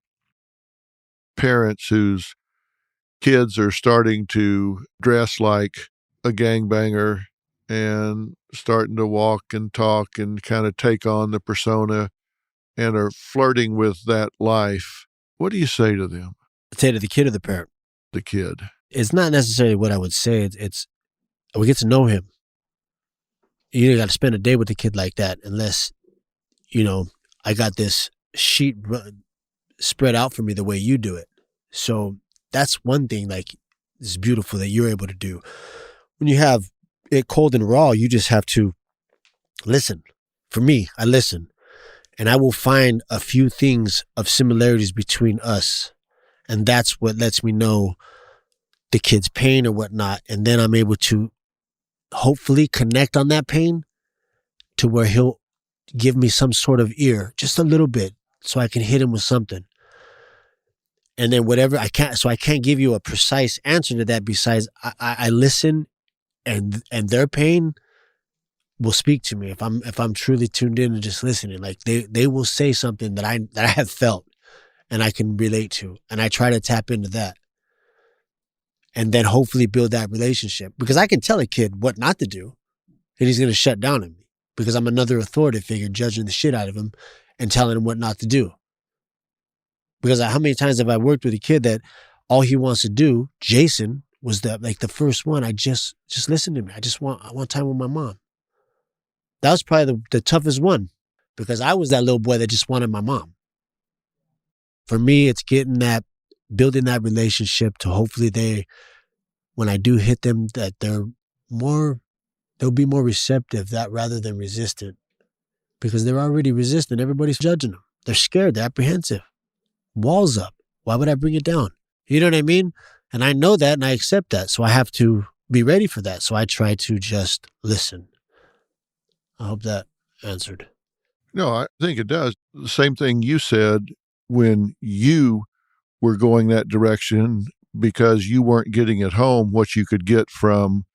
parents whose kids are starting to dress like a gangbanger and starting to walk and talk and kind of take on the persona and are flirting with that life, what do you say to them? Say to the kid or the parent? The kid. It's not necessarily what I would say. It's we get to know him. You got to spend a day with a kid like that unless, you know, I got this sheet spread out for me the way you do it. So that's one thing, like, it's beautiful that you're able to do. When you have it cold and raw, you just have to listen. For me, I listen. And I will find a few things of similarities between us. And that's what lets me know the kid's pain or whatnot. And then I'm able to hopefully connect on that pain to where he'll give me some sort of ear, just a little bit, so I can hit him with something. And then whatever I can't give you a precise answer to that besides I listen, and their pain will speak to me if I'm truly tuned in and just listening. Like they will say something that I have felt and I can relate to, and I try to tap into that, and then hopefully build that relationship, because I can tell a kid what not to do, and he's going to shut down on me because I'm another authority figure judging the shit out of him and telling him what not to do. Because how many times have I worked with a kid that all he wants to do, Jason was the first one, I just listen to me. I want time with my mom. That was probably the toughest one, because I was that little boy that just wanted my mom. For me, it's building that relationship to hopefully when I do hit them, that they'll be more receptive, that rather than resistant, because they're already resistant. Everybody's judging them. They're scared. They're apprehensive. Walls up. Why would I bring it down? You know what I mean? And I know that and I accept that. So I have to be ready for that. So I try to just listen. I hope that answered. No, I think it does. The same thing you said when you were going that direction, because you weren't getting at home what you could get from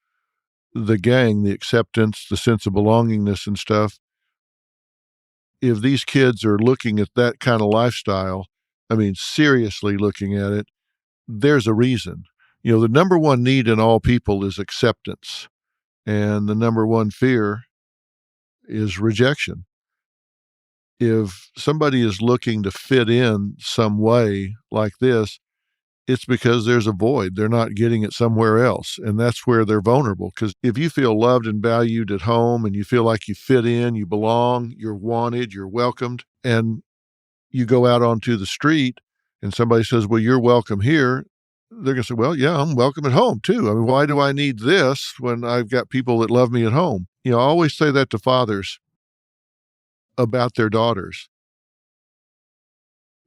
the gang, the acceptance, the sense of belongingness and stuff. If these kids are looking at that kind of lifestyle, I mean, seriously looking at it, there's a reason. You know, the number one need in all people is acceptance. And the number one fear is rejection. If somebody is looking to fit in some way like this, it's because there's a void. They're not getting it somewhere else. And that's where they're vulnerable. Because if you feel loved and valued at home and you feel like you fit in, you belong, you're wanted, you're welcomed, and you go out onto the street and somebody says, well, you're welcome here, they're going to say, well, yeah, I'm welcome at home too. I mean, why do I need this when I've got people that love me at home? You know, I always say that to fathers about their daughters.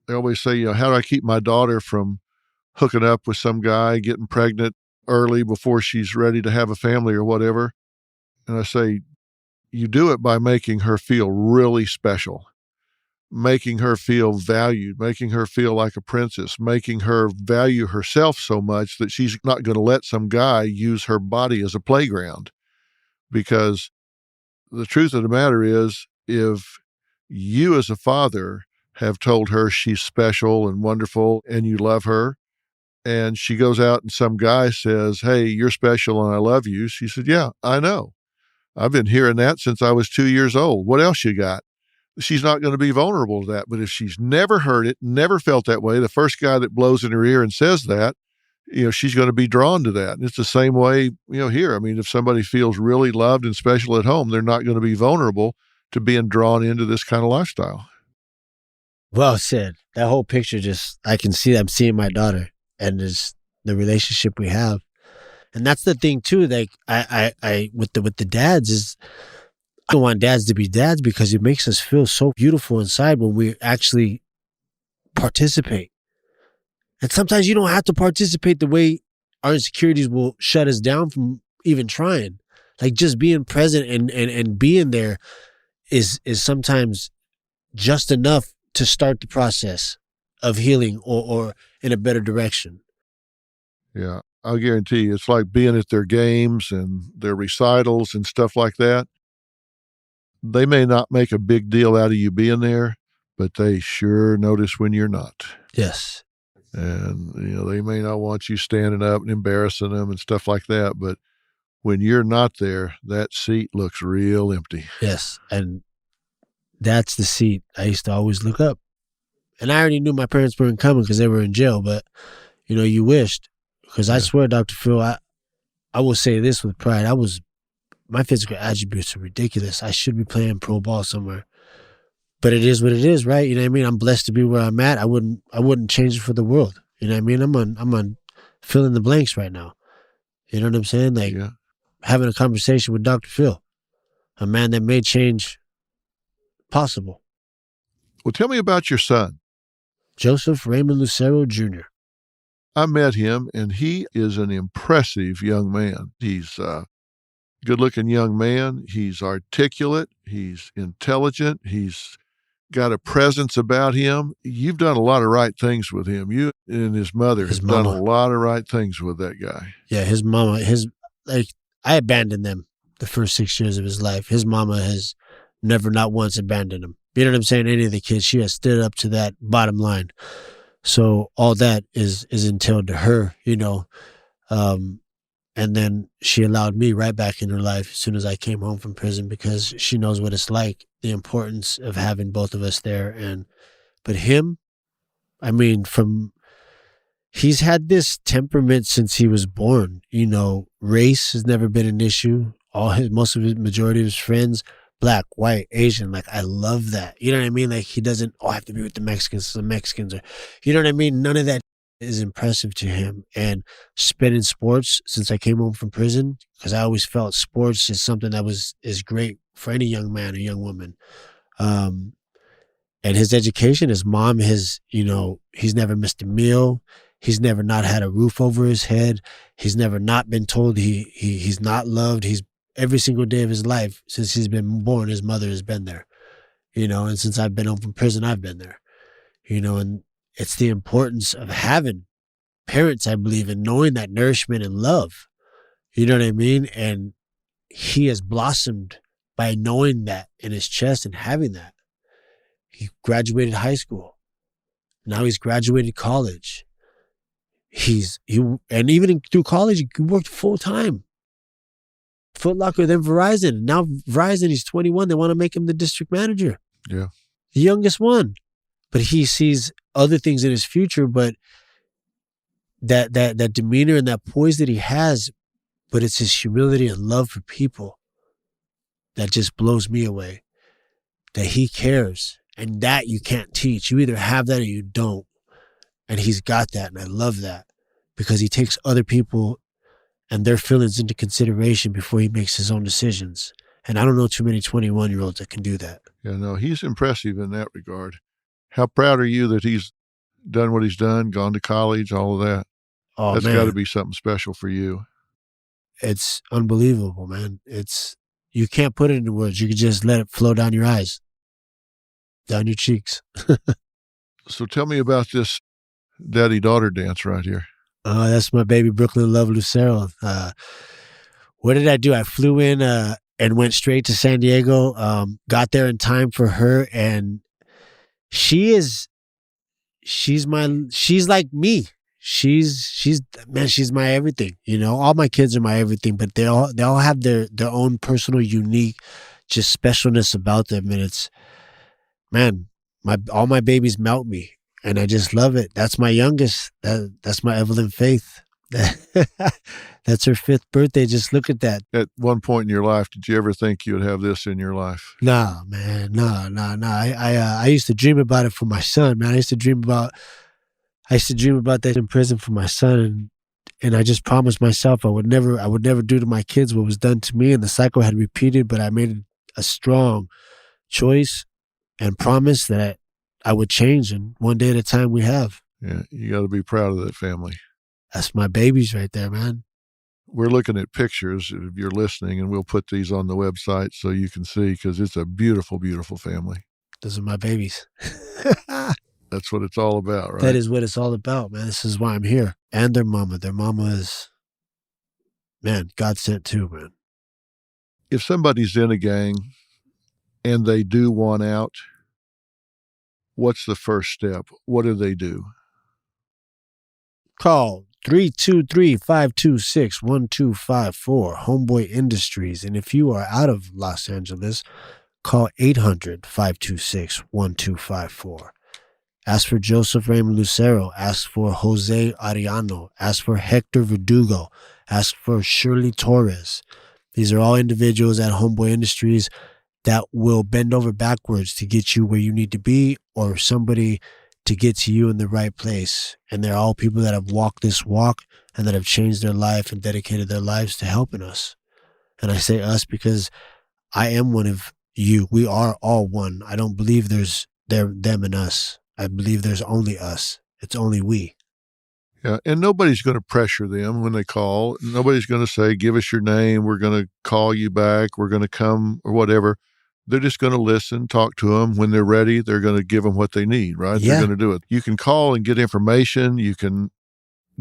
They always say, you know, how do I keep my daughter from hooking up with some guy, getting pregnant early before she's ready to have a family or whatever? And I say, you do it by making her feel really special, making her feel valued, making her feel like a princess, making her value herself so much that she's not going to let some guy use her body as a playground. Because the truth of the matter is, if you as a father have told her she's special and wonderful and you love her, And she goes out and some guy says, "Hey, you're special and I love you." She said, "Yeah, I know. I've been hearing that since I was 2 years old. What else you got?" She's not going to be vulnerable to that. But if she's never heard it, never felt that way, the first guy that blows in her ear and says that, she's going to be drawn to that. And it's the same way, here. I mean, if somebody feels really loved and special at home, they're not going to be vulnerable to being drawn into this kind of lifestyle. Well said. That whole picture I can see, I'm seeing my daughter and the relationship we have. And that's the thing too, like I with the dads is, I don't want dads to be dads because it makes us feel so beautiful inside when we actually participate. And sometimes you don't have to participate the way our insecurities will shut us down from even trying. Like just being present and being there is sometimes just enough to start the process of healing or in a better direction. Yeah, I'll guarantee you, it's like being at their games and their recitals and stuff like that. They may not make a big deal out of you being there, but they sure notice when you're not. Yes. And, they may not want you standing up and embarrassing them and stuff like that, but when you're not there, that seat looks real empty. Yes. And that's the seat I used to always look up. And I already knew my parents weren't coming because they were in jail, but, you wished. Because I swear, Dr. Phil, I will say this with pride. My physical attributes are ridiculous. I should be playing pro ball somewhere. But it is what it is, right? You know what I mean? I'm blessed to be where I'm at. I wouldn't change it for the world. You know what I mean? I'm on fill in the blanks right now. You know what I'm saying? Like having a conversation with Dr. Phil, a man that made change possible. Well, tell me about your son. Joseph Raymond Lucero Jr. I met him, and he is an impressive young man. He's a good-looking young man. He's articulate. He's intelligent. He's got a presence about him. You've done a lot of right things with him. You and his mother have done a lot of right things with that guy. Yeah, his mama, I abandoned them the first 6 years of his life. His mama has never, not once abandoned him. You know what I'm saying? Any of the kids, she has stood up to that bottom line. So all that is entailed to her, and then she allowed me right back in her life as soon as I came home from prison because she knows what it's like, the importance of having both of us there. But him, I mean, he's had this temperament since he was born. Race has never been an issue. Majority of his friends, Black, white, Asian, like I love that. You know what I mean? Like he doesn't, I have to be with the Mexicans, or, you know what I mean? None of that is impressive to him. And spending sports since I came home from prison, because I always felt sports is something that is great for any young man or young woman. And his education, his mom he's never missed a meal. He's never not had a roof over his head. He's never not been told he's not loved. He's every single day of his life since he's been born, his mother has been there, and since I've been home from prison, I've been there, and it's the importance of having parents, I believe, in knowing that nourishment and love, you know what I mean? And he has blossomed by knowing that in his chest and having that. He graduated high school. Now he's graduated college. And even through college, he worked full time. Foot Locker, then Verizon. Now Verizon, he's 21. They want to make him the district manager. Yeah. The youngest one. But he sees other things in his future, but that demeanor and that poise that he has, but it's his humility and love for people that just blows me away. That he cares. And that you can't teach. You either have that or you don't. And he's got that. And I love that because he takes other people and their feelings into consideration before he makes his own decisions. And I don't know too many 21-year-olds that can do that. Yeah, no, he's impressive in that regard. How proud are you that he's done what he's done, gone to college, all of that? Oh, That's man. got to be something special for you. It's unbelievable, man. You can't put it into words. You can just let it flow down your eyes, down your cheeks. So tell me about this daddy-daughter dance right here. That's my baby Brooklyn Love Lucero. What did I do? I flew in and went straight to San Diego, got there in time for her, and she's like me. she's my everything. You know, all my kids are my everything, but they all have their own personal, unique, just specialness about them. And it's, man, all my babies melt me, and I just love it. That's my youngest. That's my Evelyn Faith. That's her 5th birthday. Just look at that. At one point in your life, did you ever think you would have this in your life? Nah, man, nah. I used to dream about it for my son, man. I used to dream about that in prison for my son, and I just promised myself I would never do to my kids what was done to me, and the cycle had repeated. But I made a strong choice and promise that I would change, and one day at a time we have. Yeah, you got to be proud of that family. That's my babies right there, man. We're looking at pictures if you're listening, and we'll put these on the website so you can see, because it's a beautiful, beautiful family. Those are my babies. That's what it's all about, right? That is what it's all about, man. This is why I'm here. And their mama. Their mama is, man, God sent too, man. If somebody's in a gang and they do want out, what's the first step? What do they do? Call 323-526-1254, Homeboy Industries. And if you are out of Los Angeles, call 800-526-1254. Ask for Joseph Raymond Lucero. Ask for Jose Ariano. Ask for Hector Verdugo. Ask for Shirley Torres. These are all individuals at Homeboy Industries that will bend over backwards to get you where you need to be, or somebody to get to you in the right place. And they're all people that have walked this walk and that have changed their life and dedicated their lives to helping us. And I say us because I am one of you. We are all one. I don't believe there's them and us. I believe there's only us. It's only we. Yeah, and nobody's going to pressure them when they call. Nobody's going to say, give us your name, we're going to call you back, we're going to come, or whatever. They're just going to listen, talk to them. When they're ready, they're going to give them what they need, right? Yeah. They're going to do it. You can call and get information. You can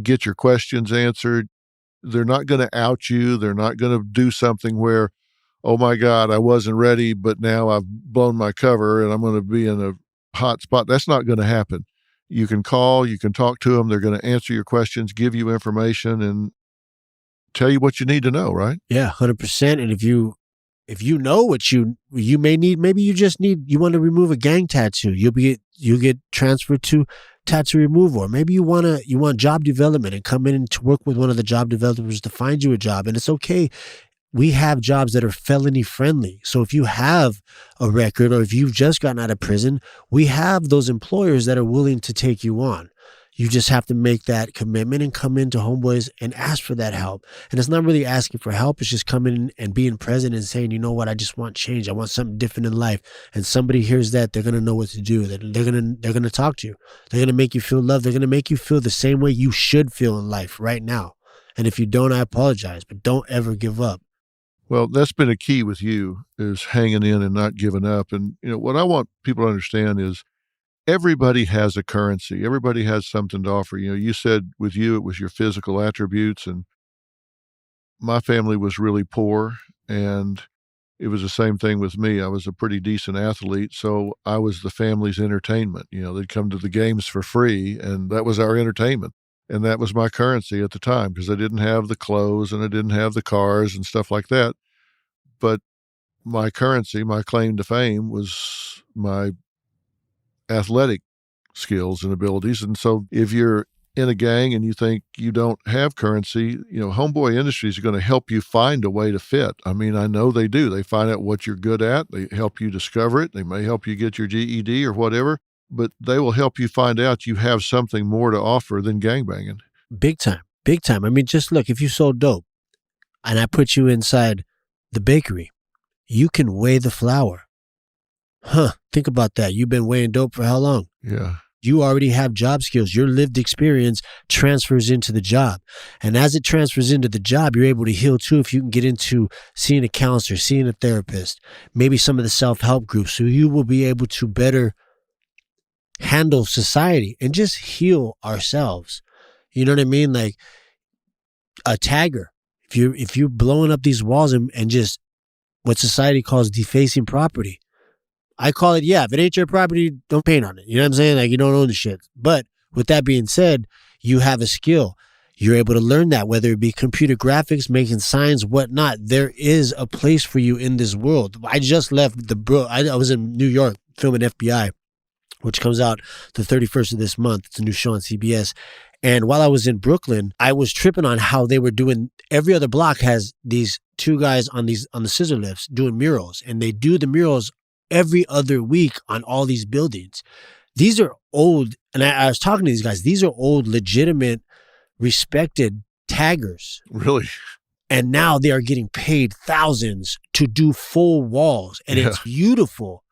get your questions answered. They're not going to out you. They're not going to do something where, oh my God, I wasn't ready, but now I've blown my cover and I'm going to be in a hot spot. That's not going to happen. You can call, you can talk to them. They're going to answer your questions, give you information, and tell you what you need to know, right? Yeah, 100%. And if you know what you may need, maybe you want to remove a gang tattoo. You'll get transferred to tattoo removal. Or maybe you want job development and come in to work with one of the job developers to find you a job. And it's okay. We have jobs that are felony friendly. So if you have a record, or if you've just gotten out of prison, we have those employers that are willing to take you on. You just have to make that commitment and come into Homeboys and ask for that help. And it's not really asking for help. It's just coming in and being present and saying, you know what, I just want change. I want something different in life. And somebody hears that, they're going to know what to do. They're going to talk to you. They're going to make you feel loved. They're going to make you feel the same way you should feel in life right now. And if you don't, I apologize, but don't ever give up. Well, that's been a key with you, is hanging in and not giving up. And, what I want people to understand is everybody has a currency. Everybody has something to offer. You said with you, it was your physical attributes, and my family was really poor, and it was the same thing with me. I was a pretty decent athlete, so I was the family's entertainment. They'd come to the games for free, and that was our entertainment. And that was my currency at the time, because I didn't have the clothes and I didn't have the cars and stuff like that. But my currency, my claim to fame, was my athletic skills and abilities. And so if you're in a gang and you think you don't have currency, Homeboy Industries are going to help you find a way to fit. I mean, I know they do. They find out what you're good at. They help you discover it. They may help you get your GED or whatever, but they will help you find out you have something more to offer than gangbanging. Big time. Big time. I mean, just look, if you sold dope and I put you inside the bakery, you can weigh the flour. Think about that. You've been weighing dope for how long? Yeah. You already have job skills. Your lived experience transfers into the job. And as it transfers into the job, you're able to heal too if you can get into seeing a counselor, seeing a therapist, maybe some of the self-help groups. So you will be able to better handle society and just heal ourselves. You know what I mean? Like a tagger. If you're blowing up these walls and just what society calls defacing property, I call it, if it ain't your property, don't paint on it. You know what I'm saying? Like, you don't own the shit. But with that being said, you have a skill. You're able to learn that, whether it be computer graphics, making signs, whatnot. There is a place for you in this world. I just left I was in New York filming FBI, which comes out the 31st of this month. It's a new show on CBS. And while I was in Brooklyn, I was tripping on how they were doing, every other block has these two guys on the scissor lifts doing murals. And they do the murals every other week on all these buildings. These are old, and I was talking to these guys, these are old, legitimate, respected taggers. Really? And now they are getting paid thousands to do full walls. And it's beautiful.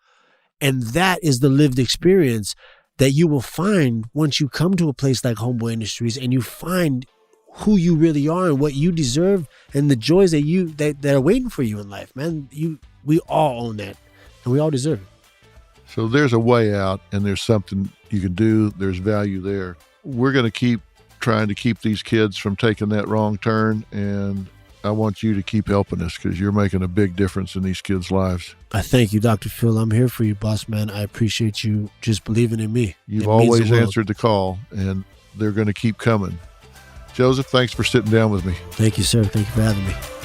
And that is the lived experience that you will find once you come to a place like Homeboy Industries and you find who you really are and what you deserve and the joys that are waiting for you in life, man. We all own that and we all deserve it. So there's a way out and there's something you can do. There's value there. We're going to keep trying to keep these kids from taking that wrong turn, and I want you to keep helping us because you're making a big difference in these kids' lives. I thank you, Dr. Phil. I'm here for you, boss man. I appreciate you just believing in me. You've always answered the call, and they're going to keep coming. Joseph, thanks for sitting down with me. Thank you, sir. Thank you for having me.